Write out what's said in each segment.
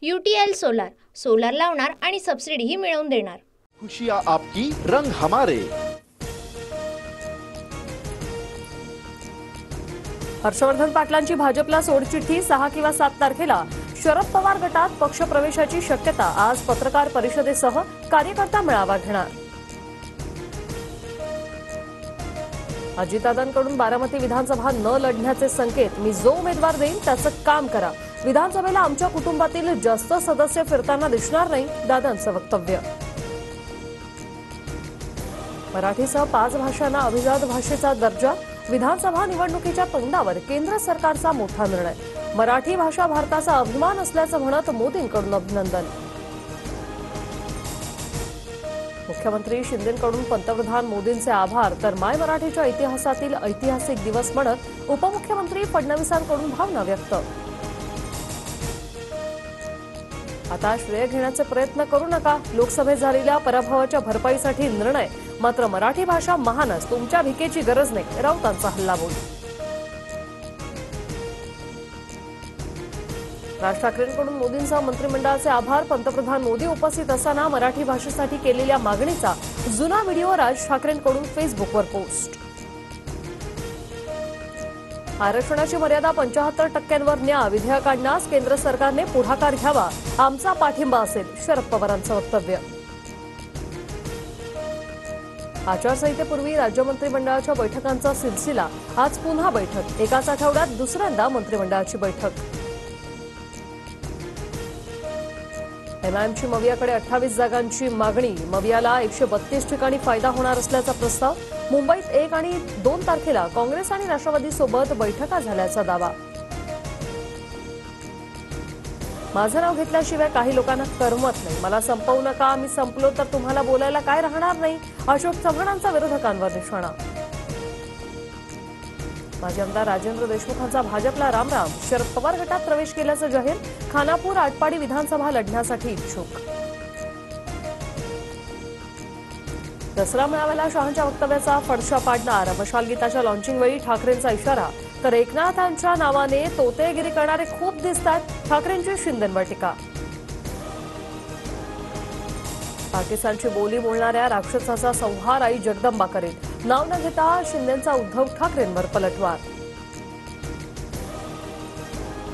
UTL solar solar लावणार आणि सबसिडीही मिळवून देणार। खुशियां आपकी रंग हमारे। हर्षवर्धन पाटलांची भाजपला सोडचिठ्ठी 6 किंवा 7 तारखेला शरद पवार गटात पक्षप्रवेशाची शक्यता। आज पत्रकार परिषदेसह कार्यकर्ता मेळावा घेणार। अजितदादांकडून बारामती विधानसभा न लढण्याचे संकेत। मी जो उमेदवार देईन त्याचं काम करा। विधानसभेला आमच्या कुटुंबातील जास्त सदस्य फिरताना दिसणार नाही, दादांचं वक्तव्य। मराठीसह 5 भाषांना अभिजात भाषेचा दर्जा। विधानसभा निवडणुकीच्या तोंडावर केंद्र सरकारचा मोठा निर्णय। मराठी भाषा भारताचा अभिमान असल्याचं म्हणत मोदींकडून अभिनंदन। मुख्यमंत्री शिंदेंकडून पंतप्रधान मोदींचे आभार तर माय मराठीच्या इतिहासातील ऐतिहासिक दिवस म्हणत उपमुख्यमंत्री फडणवीसांकडून भावना व्यक्त। आता श्रेय घेण्याचे प्रयत्न करू नका। लोकसभेत झालेल्या पराभवाच्या भरपाईसाठी निर्णय। मात्र मराठी भाषा महानच, तुमच्या भिकेची गरज नाही, राऊतांचा हल्लाबोल। राज ठाकरेंकडून मोदींचा मंत्रिमंडळाचे आभार। पंतप्रधान मोदी उपस्थित असताना मराठी भाषेसाठी केलेल्या मागणीचा जुना व्हिडिओ राज ठाकरेंकडून फेसबुकवर पोस्ट। आरक्षणाची मर्यादा 75% न्या। विधेयक आणण्यास केंद्र सरकारने पुढाकार घ्यावा, आमचा पाठिंबा असेल, शरद पवारांचं वक्तव्य। आचारसंहितेपूर्वी राज्य मंत्रिमंडळाच्या बैठकांचा सिलसिला। आज पुन्हा बैठक। एकाच आठवड्यात दुसऱ्यांदा मंत्रिमंडळाची बैठक। MIMची मवियाकडे 28 जागांची मागणी। मवियाला 132 ठिकाणी फायदा होणार असल्याचा प्रस्ताव। मुंबईत 1 आणि 2 तारखेला काँग्रेस आणि राष्ट्रवादीसोबत बैठका झाल्याचा दावा। माझं नाव घेतल्याशिवाय काही लोकांना करमत नाही। मला संपवू नका, मी संपलो तर तुम्हाला बोलायला काय राहणार नाही, अशोक चव्हाणांचा विरोधकांवर निशाणा। माजी आमदार राजेंद्र देशमुखांचा भाजपला रामराम। शरद पवार गटात प्रवेश केल्याचं जाहीर। खानापूर आटपाडी विधानसभा लढण्यासाठी इच्छुक। दसरा मेळाव्याला शहांच्या वक्तव्याचा फडशा पाडणार। मशाल गीताच्या लॉन्चिंगवेळी ठाकरेंचा इशारा तर एकनाथांच्या नावाने तोतेगिरी करणारे खूप दिसतात, ठाकरेंची शिंदेंवर टीका। पाकिस्तानची बोली बोलणाऱ्या राक्षसाचा संहार आई जगदंबा करेल, नाव न घेता शिंदेंचा उद्धव ठाकरेंवर पलटवार।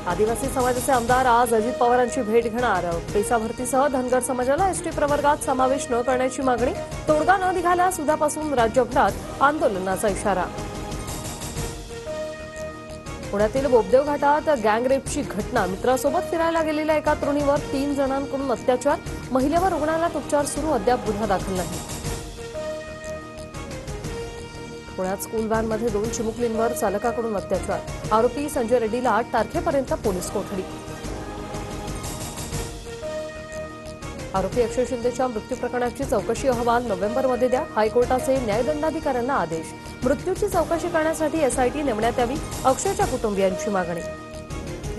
आदिवासी समाजाचे आमदार आज अजित पवारांची भेट घेणार। पेसा भरतीसह धनगर समाजाला एसटी प्रवर्गात समावेश न करण्याची मागणी। तोडगा न निघाल्यास उद्यापासून राज्यभरात आंदोलनाचा इशारा। पुण्यातील बोबदेव घाटात गँगरेपची घटना। मित्रासोबत फिरायला गेलेल्या एका तरुणीवर 3 जणांकडून अत्याचार। महिलेवर रुग्णालयात उपचार सुरू, अद्याप गुन्हा दाखल नाही। पुण्यात स्कूल व्हॅनमध्ये 2 चिमुकलींवर चालकाकडून अत्याचार। आरोपी संजय रेड्डीला 8 तारखेपर्यंत पोलीस कोठडी। आरोपी अक्षय शिंदेच्या मृत्यू प्रकरणाची चौकशी अहवाल नोव्हेंबरमध्ये द्या। हायकोर्टाचे न्यायदंडाधिकाऱ्यांना आदेश। मृत्यूची चौकशी करण्यासाठी SIT नेमण्यात यावी, अक्षयच्या कुटुंबियांची मागणी।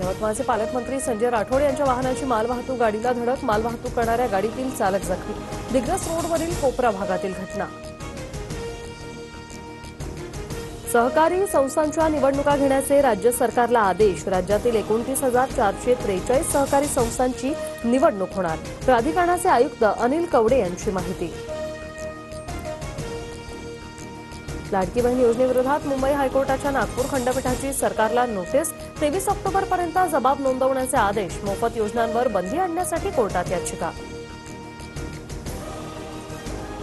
यवतमाळचे पालकमंत्री संजय राठोड यांच्या वाहनाची मालवाहतूक गाडीला धडक। मालवाहतूक करणाऱ्या गाडीतील चालक जखमी। दिग्रस रोडवरील कोपरा भागातील घटना। सहकारी संस्थांच्या निवडणुका घेण्याचे राज्य सरकारला आदेश। राज्यातील 29,443 सहकारी संस्थांची निवडणूक होणार। प्राधिकरणाचे आयुक्त अनिल कवडे यांची माहिती। लाडकी बहीण योजनेविरोधात मुंबई हायकोर्टाच्या नागपूर खंडपीठाची सरकारला नोटीस। 23 ऑक्टोबरपर्यंत जबाब नोंदवण्याचे आदेश। मोफत योजनांवर बंदी आणण्यासाठी कोर्टात याचिका।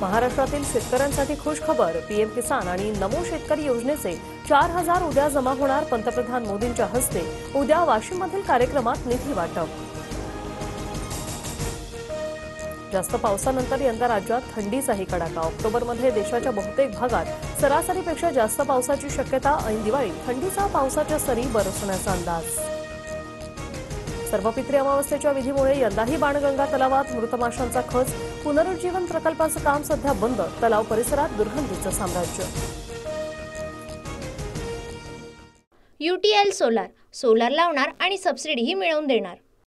महाराष्ट्रातील शेतकऱ्यांसाठी खुश खबर। PM किसान आणि नमो शेतकरी योजनेचे 4,000 उद्या जमा होणार। पंतप्रधान मोदींच्या हस्ते उद्या वाशिममधील कार्यक्रमात निधी वाटप। जास्त पावसानंतर यंदा राज्यात थंडीचाही कडाका। ऑक्टोबरमध्ये देशाच्या बहुतेक भागात सरासरीपेक्षा जास्त पावसाची शक्यता। ऐन दिवाळीत थंडीचा पावसाच्या सरी बरसण्याचा अंदाज। सर्वपित्री अमावस्येच्या विधीमुळे यंदाही बाणगंगा तलावात मृत माशांचा खच। पुनरुज्जीवन प्रकल्पाचं काम सध्या बंद। तलाव परिसरात दुर्गंधीचं साम्राज्य। UTL सोलार सोलार लावणार आणि सबसिडीही मिळवून देणार।